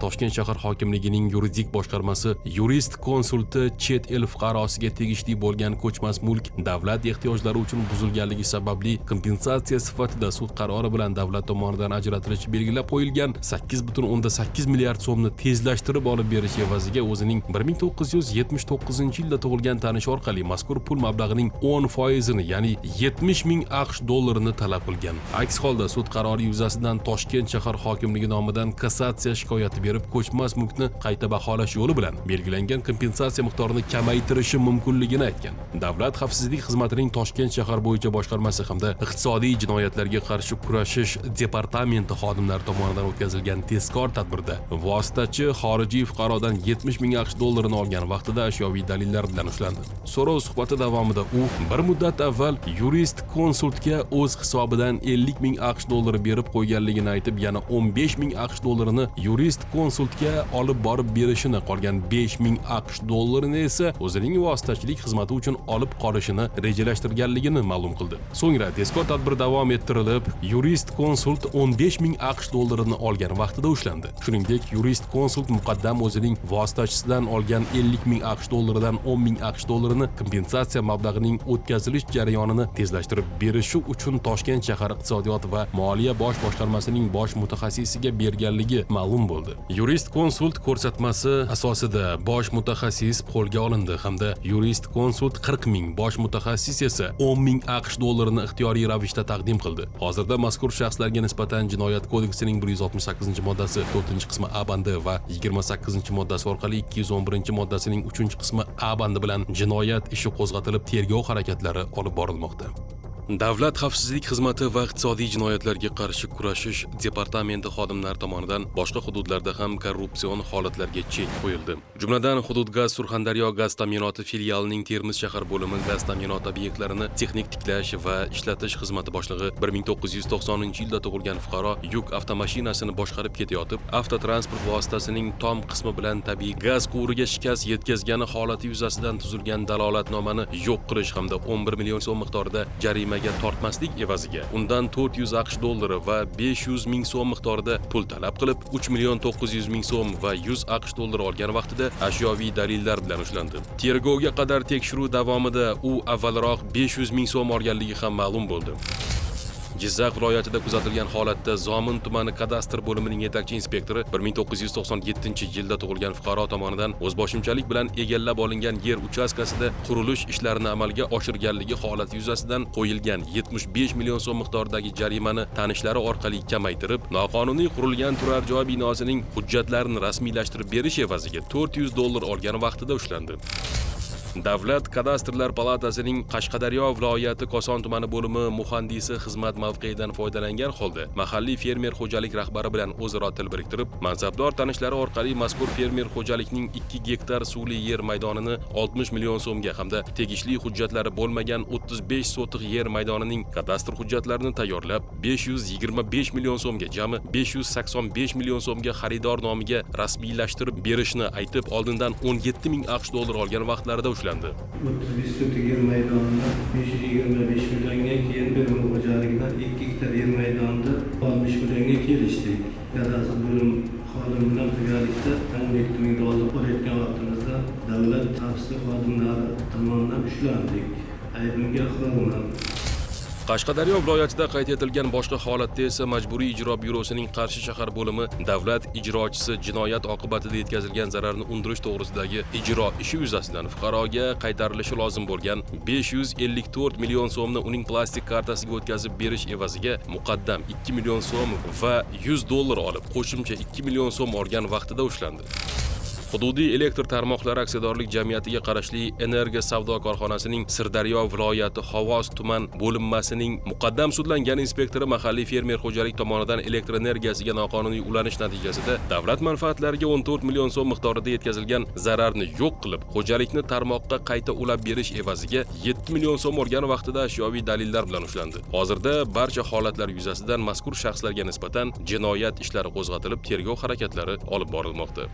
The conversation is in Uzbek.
Toshkent shahar hokimligining yuridik boshqarmasi yurist konsulti chet el fuqarosiga tegishli bo'lgan ko'chmas mulk davlat ehtiyojlari uchun buzilganligi sababli kompensatsiya sifatida sud qarori bilan davlat tomonidan ajratilishi belgilab qo'yilgan 8,8 milliard so'mni tezlashtirib olib berish evaziga o'zining 1979-yilda tug'ilgan tanishi orqali mazkur pul mablag'ining 10%ni, ya'ni 70 ming AQSh dollarini talab qilgan. Aks holda sud qarori yuzasidan Toshkent shahar hokimligi nomidan kassatsiya shikoyati berib, ko'chmas mulkni qayta baholash yo'li bilan belgilangan kompensatsiya miqdorini kamaytirishi mumkinligini aytgan. Davlat xavfsizlik xizmatining Toshkent shahar bo'yicha boshqarmasi hamda iqtisodiy jinoyatlarga qarshi kurashish departamenti xodimlari tomonidan o'tkazilgan tezkor tadbirda vositachi xorijiy fuqarodan 70 ming AQSh dollarini olgan vaqtida ashyoviy dalillar bilan ushlandi. So'rov suhbati davomida u bir muddat avval yurist konsultga o'z hisobidan 50 ming AQSh dollari berib qo'yganligini aytib, yana 15 ming AQSh dollarini yurist konsultga olib borib berishini, qolgan 5 ming AQSh dollarini esa o'zining vositachilik xizmati uchun olib qolishini rejalashtirganligini ma'lum qildi. So'ngra tezkor tadbir davom ettirilib, yurist konsult 15 ming AQSh dollarini olgan vaqtida ushlandi. Shuningdek, yurist konsult muqaddam o'zining vositachisidan olgan 50 ming AQSh dollaridan 10 ming AQSh dollarini kompensatsiya mablag'ining o'tkazilish jarayonini tezlashtirib berishi uchun Toshkent shahar iqtisodiyot va moliya bosh boshqarmasining bosh mutaxassisiga berganligi ma'lum bo'ldi. Yurist konsult ko'rsatmasi asosida bosh mutaxassis qo'lga olindi hamda yurist konsult 40 ming, bosh mutaxassis esa 10 ming AQSh dollarini ixtiyoriy ravishda taqdim qildi. Hozirda mazkur shaxslarga nisbatan Jinoyat kodeksining 168-moddasi 4-qismi A bandi va 28-moddasi orqali 211-moddasining 3-qismi A bandi bilan jinoyat ishi qo'zg'atilib, tergov harakatlari olib borilmoqda. Davlat xavfsizlik xizmati va iqtisodiy jinoyatlarga qarshi kurashish departamenti xodimlari tomonidan boshqa hududlarda ham korrupsion holatlarga chek qo'yildi. Jumladan, Hududgaz Surxondaryo gaz ta'minoti filialining Termiz shahar bo'limi gaz ta'minoti obyektlarini texnik tiklash va ishlatish xizmati boshlig'i 1990-yilda tug'ilgan fuqaro yuk avtomashinasini boshqarib ketayotib, avtotransport vositasining tom qismi bilan tabiiy gaz quvuriga shikast yetkazgani holati yuzasidan tuzilgan dalolatnomani yo'q qilish hamda 11 million so'm miqdorida jarimaga tortmaslik evaziga undan 400 AQSh dollari va 500 ming so'm miqdorida pul talab qilib, 3 million 900 ming so'm va 100 AQSh dollari olgan vaqtida ashyoviy dalillar bilan ushlandi. Tergovga qadar tekshiruv davomida u avvalroq 500 ming so'm olganligi ham ma'lum bo'ldi. Jizzax viloyatida kuzatilgan holatda Zomin tumani kadastr bo'limining yetakchi inspektori 1997-yilda tug'ilgan fuqaro tomonidan o'zboshimchalik bilan egallab olingan yer uchastkasida qurilish ishlarini amalga oshirganligi holati yuzasidan qo'yilgan 75 million so'm miqdoridagi jarimani tanishlari orqali kamaytirib, noqonuniy qurilgan turar joy binosining hujjatlarini rasmiylashtirib berish evaziga 400 dollar olgan vaqtida ushlandi. Davlat kadastrlar palatasining Qashqadaryo viloyati Koson tumani bo'limi muhandisi xizmat mavqeyidan foydalangan holda mahalliy fermer xo'jalik rahbari bilan o'zaro til biriktirib, mansabdor tanishlari orqali mazkur fermer xo'jalikning 2 gektar suvli yer maydonini 60 million so'mga hamda tegishli hujjatlari bo'lmagan 35 sotiq yer maydonining kadastr hujjatlarini tayyorlab, 525 million so'mga, jami 585 million so'mga xaridor nomiga rasmiylashtirib berishni aytib, oldindan 17 ming AQSh dollar olgan vaqtlarida 35 sotik yer maydonida 525 millionga, keyin fermer xo'jaligidan 2 gektar yer maydonida 60 millionga kelishdik. Kadastr bo'lim xodimi bilan birgalikda 12 ming dollar olayotgan vaqtimizda davlat xavfsizlik xodimlari tomonidan ushlandik. Aybimga iqrorman. Qashqadaryo viloyatida qayd etilgan boshqa holatda esa Majburiy ijro byurosining Qarshi shahar bo'limi davlat ijrochisi jinoyat oqibatida yetkazilgan zararni undirish to'g'risidagi ijro ishi yuzasidan fuqaroga qaytarilishi lozim bo'lgan 554 million so'mni uning plastik kartasiga o'tkazib berish evaziga muqaddam 2 million so'm va 100 dollar olib, qo'shimcha 2 million so'm olgan vaqtida ushlandi. Hududiy elektr tarmoqlari aksiyadorlik jamiyatiga qarashli Energo savdo korxonasining Sirdaryo viloyati Xovos tuman bo'linmasining muqaddam sudlangan inspektori mahalliy fermer xo'jalik tomonidan elektr energiyasiga noqonuniy ulanish natijasida davlat manfaatlariga 14 million so'm miqdorida yetkazilgan zararni yo'q qilib, xo'jalikni tarmoqqa qayta ulab berish evaziga 7 million so'm olgan vaqtida ashyoviy dalillar bilan ushlandi. Hozirda barcha holatlar yuzasidan mazkur shaxslarga nisbatan jinoyat ishlari qo'zg'atilib, tergov harakatlari olib borilmoqda.